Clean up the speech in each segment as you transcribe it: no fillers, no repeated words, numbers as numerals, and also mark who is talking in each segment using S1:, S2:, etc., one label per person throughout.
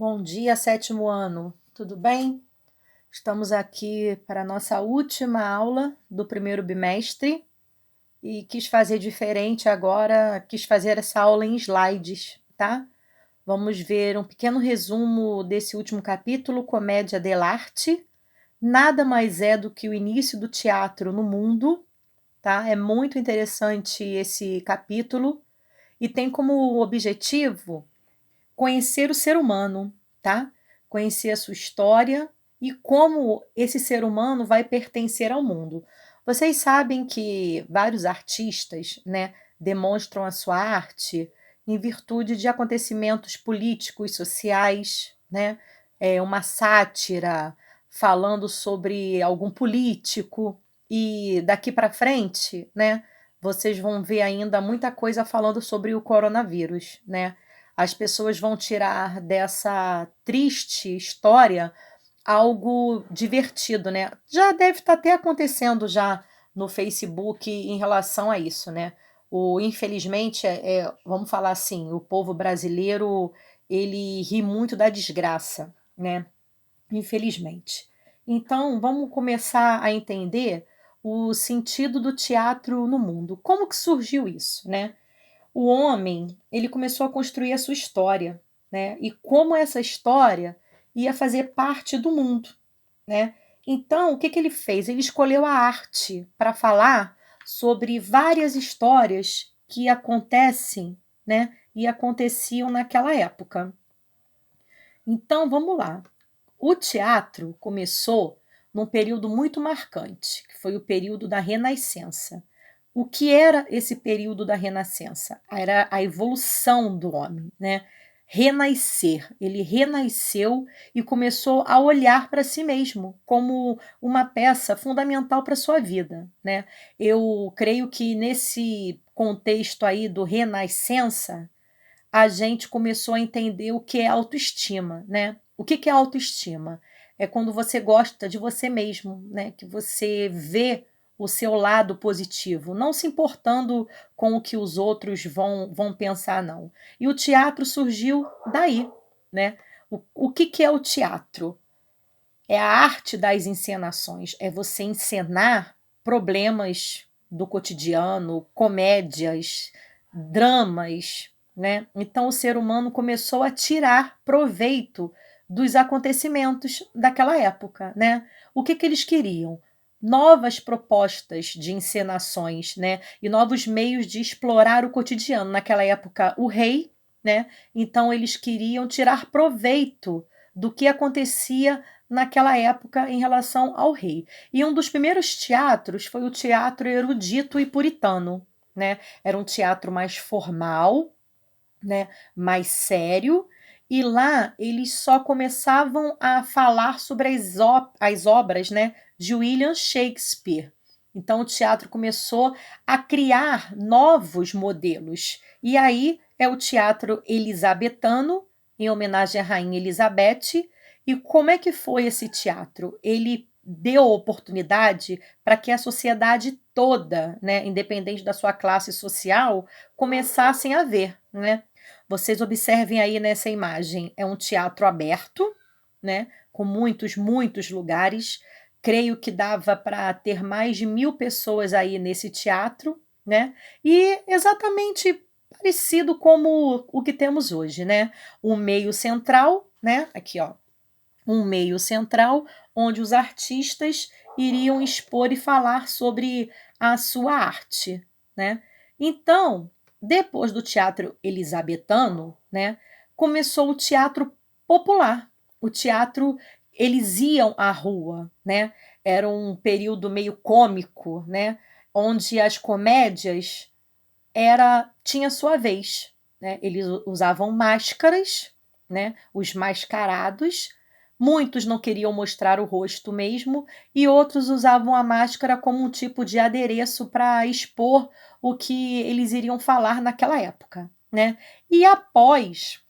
S1: Bom dia, sétimo ano. Tudo bem? Estamos aqui para a nossa última aula do primeiro bimestre e quis fazer diferente agora, quis fazer essa aula em slides, tá? Vamos ver um pequeno resumo desse último capítulo, Comédia dell'arte. Nada mais é do que o início do teatro no mundo, tá? É muito interessante esse capítulo e tem como objetivo conhecer o ser humano, tá? Conhecer a sua história e como esse ser humano vai pertencer ao mundo. Vocês sabem que vários artistas, né, demonstram a sua arte em virtude de acontecimentos políticos, sociais, né? Uma sátira falando sobre algum político e daqui para frente, né, vocês vão ver ainda muita coisa falando sobre o coronavírus, né? As pessoas vão tirar dessa triste história algo divertido, né. Já deve estar até acontecendo já no Facebook em relação a isso, né. Infelizmente, vamos falar assim, o povo brasileiro, ele ri muito da desgraça, né, infelizmente. Então, vamos começar a entender o sentido do teatro no mundo. Como que surgiu isso, né? O homem, ele começou a construir a sua história, né, e como essa história ia fazer parte do mundo, né. Então, o que que ele fez? Ele escolheu a arte para falar sobre várias histórias que acontecem, né, e aconteciam naquela época. Então, vamos lá. O teatro começou num período muito marcante, que foi o período da Renascença. O que era esse período da Renascença? Era a evolução do homem, né? Renascer. Ele renasceu e começou a olhar para si mesmo como uma peça fundamental para a sua vida, né? Eu creio que nesse contexto aí do renascença, a gente começou a entender o que é autoestima, né. O que que é autoestima? É quando você gosta de você mesmo, né, que você vê o seu lado positivo, não se importando com o que os outros vão pensar não. E o teatro surgiu daí, né. O que que é o teatro? É a arte das encenações, é você encenar problemas do cotidiano, comédias, dramas, né. Então o ser humano começou a tirar proveito dos acontecimentos daquela época, né. O que que eles queriam? Novas propostas de encenações, né, e novos meios de explorar o cotidiano. Naquela época, o rei, né, então eles queriam tirar proveito do que acontecia naquela época em relação ao rei. E um dos primeiros teatros foi o teatro erudito e puritano, né. Era um teatro mais formal, né, mais sério, e lá eles só começavam a falar sobre as obras, né, de William Shakespeare. Então o teatro começou a criar novos modelos, e aí é o teatro elisabetano, em homenagem à rainha Elizabeth. E como é que foi esse teatro? Ele deu oportunidade para que a sociedade toda, né, independente da sua classe social, começassem a ver, né. Vocês observem aí nessa imagem, é um teatro aberto, né, com muitos lugares. Creio que dava para ter mais de 1000 pessoas aí nesse teatro, né, e exatamente parecido como o que temos hoje, né. Um meio central, né, aqui ó, um meio central, onde os artistas iriam expor e falar sobre a sua arte, né. Então, depois do teatro elisabetano, né, começou o teatro popular. O teatro, eles iam à rua, né, era um período meio cômico, né, onde as comédias tinha sua vez, né, eles usavam máscaras, né, os mascarados, muitos não queriam mostrar o rosto mesmo, e outros usavam a máscara como um tipo de adereço para expor o que eles iriam falar naquela época, né. E após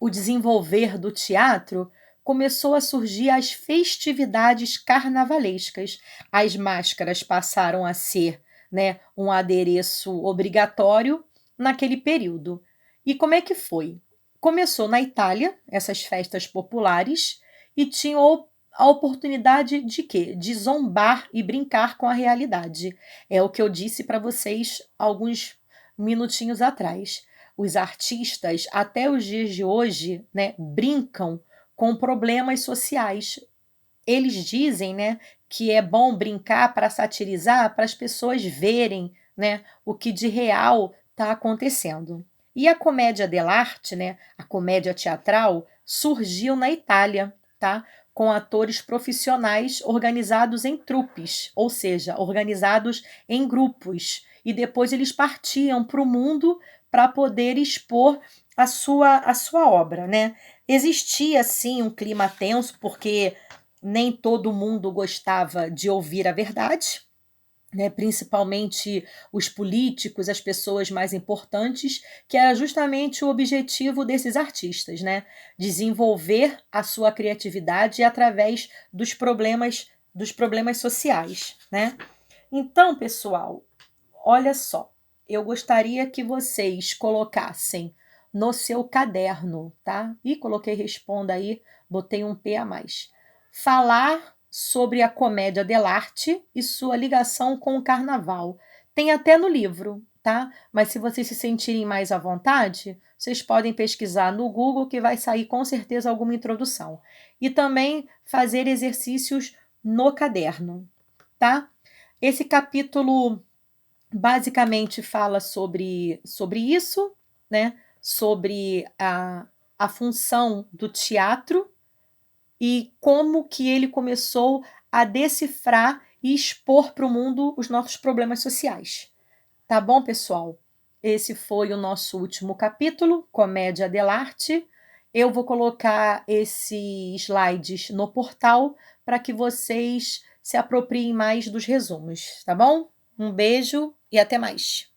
S1: o desenvolver do teatro, começou a surgir as festividades carnavalescas. As máscaras passaram a ser, né, um adereço obrigatório naquele período. E como é que foi? Começou na Itália, essas festas populares, e tinham a oportunidade de quê? De zombar e brincar com a realidade. É o que eu disse para vocês alguns minutinhos atrás. Os artistas, até os dias de hoje, né, brincam com problemas sociais. Eles dizem, né, que é bom brincar para satirizar, para as pessoas verem, né, o que de real está acontecendo. E a comédia dell'arte, né, a comédia teatral, surgiu na Itália, tá? Com atores profissionais organizados em trupes, ou seja, organizados em grupos. E depois eles partiam para o mundo para poder expor a sua obra, né? Existia, sim, um clima tenso, porque nem todo mundo gostava de ouvir a verdade, né, principalmente os políticos, as pessoas mais importantes, que era justamente o objetivo desses artistas, né? Desenvolver a sua criatividade através dos problemas sociais, né? Então, pessoal, olha só, eu gostaria que vocês colocassem no seu caderno, tá? E coloquei responda aí, botei um P a mais. Falar sobre a comédia dell'arte e sua ligação com o carnaval. Tem até no livro, tá? Mas se vocês se sentirem mais à vontade, vocês podem pesquisar no Google que vai sair com certeza alguma introdução. E também fazer exercícios no caderno, tá? Esse capítulo basicamente fala sobre isso, né? Sobre a função do teatro e como que ele começou a decifrar e expor para o mundo os nossos problemas sociais. Tá bom, pessoal? Esse foi o nosso último capítulo, Comédia dell'arte. Eu vou colocar esses slides no portal para que vocês se apropriem mais dos resumos, tá bom? Um beijo e até mais.